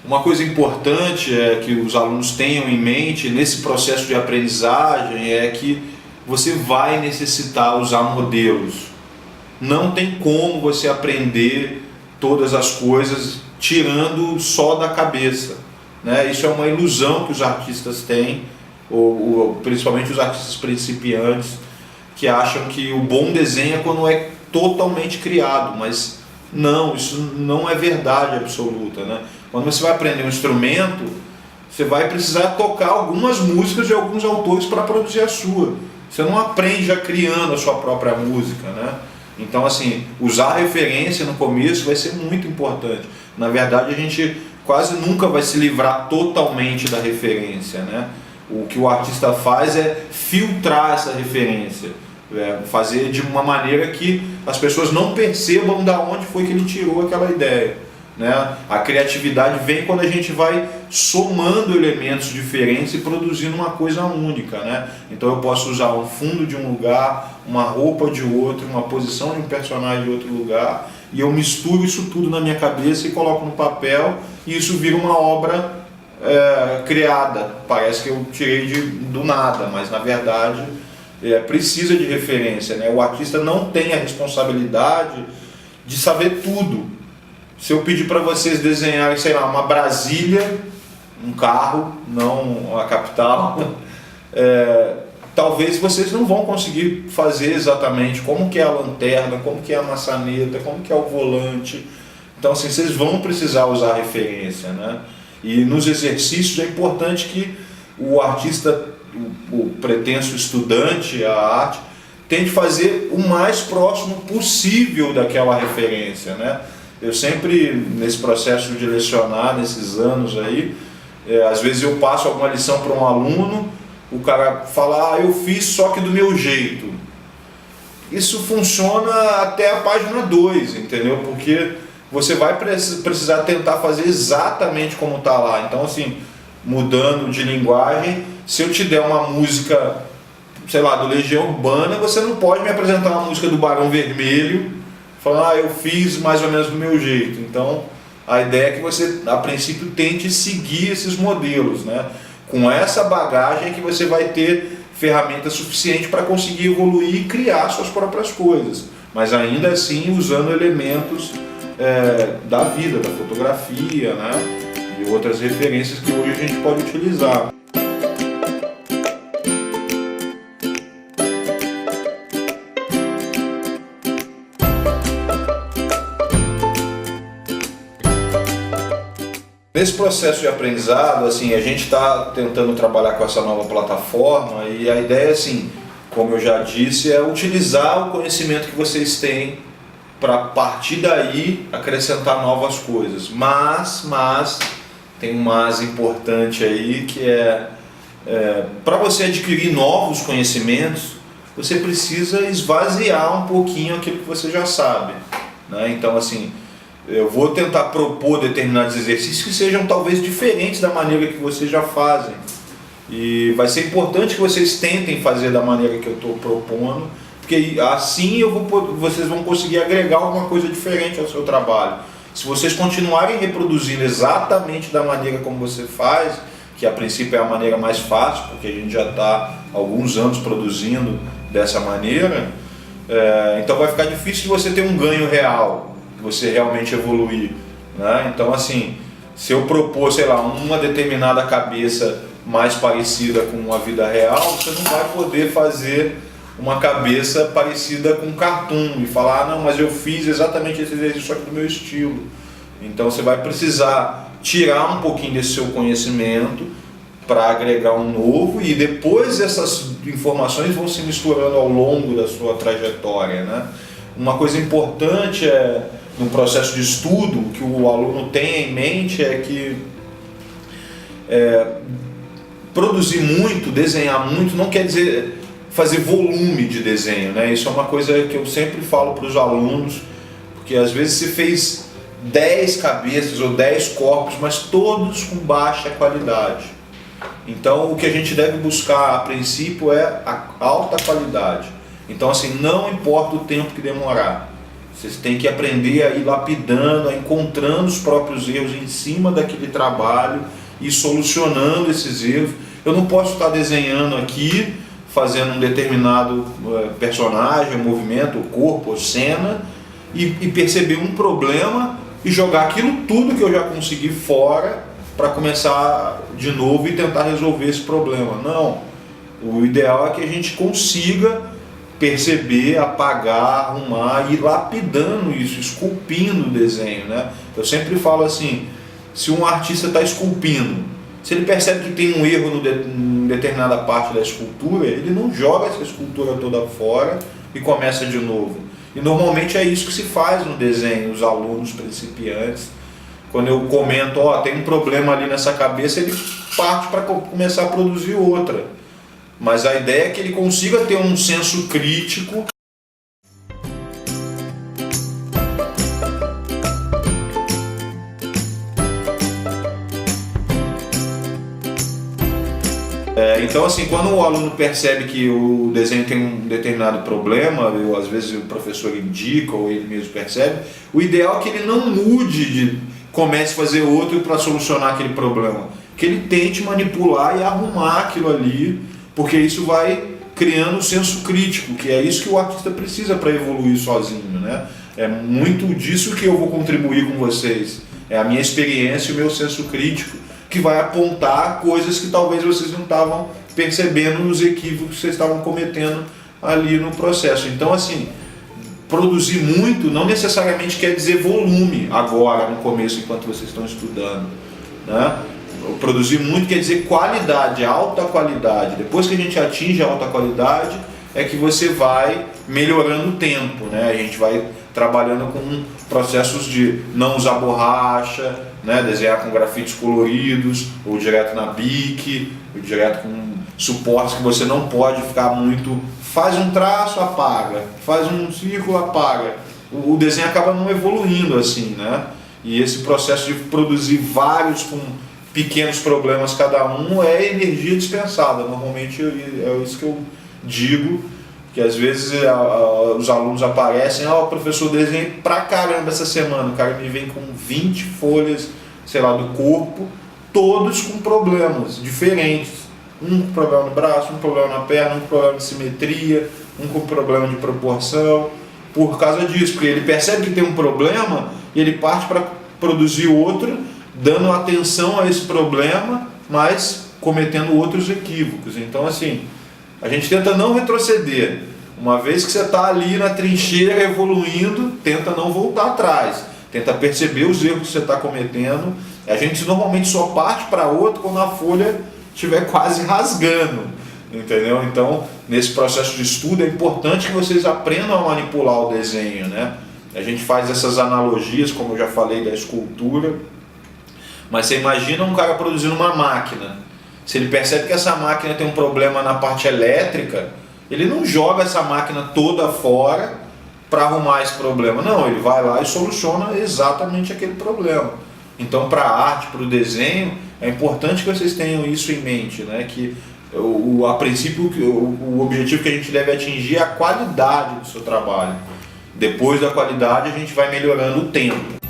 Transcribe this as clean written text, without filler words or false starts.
Uma coisa importante é que os alunos tenham em mente nesse processo de aprendizagem é que você vai necessitar usar modelos. Não tem como você aprender todas as coisas tirando só da cabeça, né? Isso é uma ilusão que os artistas têm, ou principalmente os artistas principiantes, que acham que o bom desenho é quando é totalmente criado, mas não, isso não é verdade absoluta, né? Quando você vai aprender um instrumento, você vai precisar tocar algumas músicas de alguns autores para produzir a sua. Você não aprende já criando a sua própria música, né? Então, assim, usar referência no começo vai ser muito importante. Na verdade, a gente quase nunca vai se livrar totalmente da referência, né? O que o artista faz é filtrar essa referência, fazer de uma maneira que as pessoas não percebam de onde foi que ele tirou aquela ideia, né? A criatividade vem quando a gente vai somando elementos diferentes e produzindo uma coisa única, né? Então eu posso usar um fundo de um lugar, uma roupa de outro, uma posição de um personagem de outro lugar, e eu misturo isso tudo na minha cabeça e coloco no papel, e isso vira uma obra criada. Parece que eu tirei do nada, mas na verdade precisa de referência, né? O artista não tem a responsabilidade de saber tudo. Se eu pedir para vocês desenharem, sei lá, uma Brasília, um carro, não a capital, talvez vocês não vão conseguir fazer exatamente como que é a lanterna, como que é a maçaneta, como que é o volante. Então, assim, vocês vão precisar usar referência, né? E nos exercícios é importante que o artista, o pretenso estudante, a arte, tente fazer o mais próximo possível daquela referência, né? Eu sempre, nesse processo de lecionar, nesses anos aí, às vezes eu passo alguma lição para um aluno, o cara fala, eu fiz só que do meu jeito. Isso funciona até a página 2, entendeu? Porque você vai precisar tentar fazer exatamente como está lá. Então, assim, mudando de linguagem, se eu te der uma música, sei lá, do Legião Urbana, você não pode me apresentar uma música do Barão Vermelho, falar, eu fiz mais ou menos do meu jeito. Então, a ideia é que você, a princípio, tente seguir esses modelos, né? Com essa bagagem é que você vai ter ferramenta suficiente para conseguir evoluir e criar suas próprias coisas, mas ainda assim usando elementos da vida, da fotografia, né? E outras referências que hoje a gente pode utilizar. Nesse processo de aprendizado, assim, a gente está tentando trabalhar com essa nova plataforma e a ideia, assim, como eu já disse, é utilizar o conhecimento que vocês têm para, a partir daí, acrescentar novas coisas. Mas tem um mas importante aí, que para você adquirir novos conhecimentos, você precisa esvaziar um pouquinho aquilo que você já sabe, né? Então, assim, eu vou tentar propor determinados exercícios que sejam talvez diferentes da maneira que vocês já fazem. E vai ser importante que vocês tentem fazer da maneira que eu estou propondo, porque assim vocês vão conseguir agregar alguma coisa diferente ao seu trabalho. Se vocês continuarem reproduzindo exatamente da maneira como você faz, que a princípio é a maneira mais fácil, porque a gente já está há alguns anos produzindo dessa maneira, então vai ficar difícil de você ter um ganho real, você realmente evoluir, né? Então, assim, se eu propor, sei lá, uma determinada cabeça mais parecida com a vida real, você não vai poder fazer uma cabeça parecida com um cartoon e falar, não, mas eu fiz exatamente esse exercício só que do meu estilo. Então você vai precisar tirar um pouquinho desse seu conhecimento para agregar um novo, e depois essas informações vão se misturando ao longo da sua trajetória, né? Uma coisa importante no processo de estudo que o aluno tenha em mente é que produzir muito, desenhar muito, não quer dizer fazer volume de desenho, né? Isso é uma coisa que eu sempre falo para os alunos, porque às vezes você fez 10 cabeças ou 10 corpos, mas todos com baixa qualidade. Então o que a gente deve buscar a princípio é a alta qualidade. Então, assim, não importa o tempo que demorar. Vocês têm que aprender a ir lapidando, a encontrando os próprios erros em cima daquele trabalho e solucionando esses erros. Eu não posso estar desenhando aqui, fazendo um determinado personagem, movimento, corpo, cena, e perceber um problema e jogar aquilo tudo que eu já consegui fora para começar de novo e tentar resolver esse problema. Não. O ideal é que a gente consiga perceber, apagar, arrumar e ir lapidando isso, esculpindo o desenho, né? Eu sempre falo assim, se um artista está esculpindo, se ele percebe que tem um erro em determinada parte da escultura, ele não joga essa escultura toda fora e começa de novo. E normalmente é isso que se faz no desenho, os alunos principiantes. Quando eu comento, tem um problema ali nessa cabeça, ele parte para começar a produzir outra. Mas a ideia é que ele consiga ter um senso crítico. Então, assim, quando o aluno percebe que o desenho tem um determinado problema, ou às vezes o professor indica ou ele mesmo percebe, o ideal é que ele não mude, comece a fazer outro para solucionar aquele problema. Que ele tente manipular e arrumar aquilo ali, porque isso vai criando um senso crítico, que é isso que o artista precisa para evoluir sozinho, né? É muito disso que eu vou contribuir com vocês. É a minha experiência e o meu senso crítico, que vai apontar coisas que talvez vocês não estavam percebendo nos equívocos que vocês estavam cometendo ali no processo. Então, assim, produzir muito não necessariamente quer dizer volume agora, no começo, enquanto vocês estão estudando, né? Produzir muito quer dizer qualidade, alta qualidade. Depois que a gente atinge a alta qualidade, é que você vai melhorando o tempo, né? A gente vai trabalhando com processos de não usar borracha, né? Desenhar com grafites coloridos, ou direto na Bic, ou direto com suportes que você não pode ficar muito... Faz um traço, apaga. Faz um círculo, apaga. O desenho acaba não evoluindo assim, né? E esse processo de produzir vários com pequenos problemas cada um é energia dispensada. Normalmente é isso que eu digo, que às vezes os alunos aparecem, o professor desenha pra caramba essa semana, o cara me vem com 20 folhas, sei lá, do corpo, todos com problemas diferentes. Um com problema no braço, um problema na perna, um com problema de simetria, um com problema de proporção, por causa disso, porque ele percebe que tem um problema e ele parte para produzir outro, dando atenção a esse problema, mas cometendo outros equívocos. Então, assim, a gente tenta não retroceder. Uma vez que você está ali na trincheira evoluindo, tenta não voltar atrás. Tenta perceber os erros que você está cometendo. A gente normalmente só parte para outro quando a folha estiver quase rasgando. Entendeu? Então, nesse processo de estudo, é importante que vocês aprendam a manipular o desenho, né? A gente faz essas analogias, como eu já falei, da escultura. Mas você imagina um cara produzindo uma máquina. Se ele percebe que essa máquina tem um problema na parte elétrica, ele não joga essa máquina toda fora para arrumar esse problema. Não, ele vai lá e soluciona exatamente aquele problema. Então, para a arte, para o desenho, é importante que vocês tenham isso em mente, né? Que a princípio o objetivo que a gente deve atingir é a qualidade do seu trabalho. Depois da qualidade, a gente vai melhorando o tempo.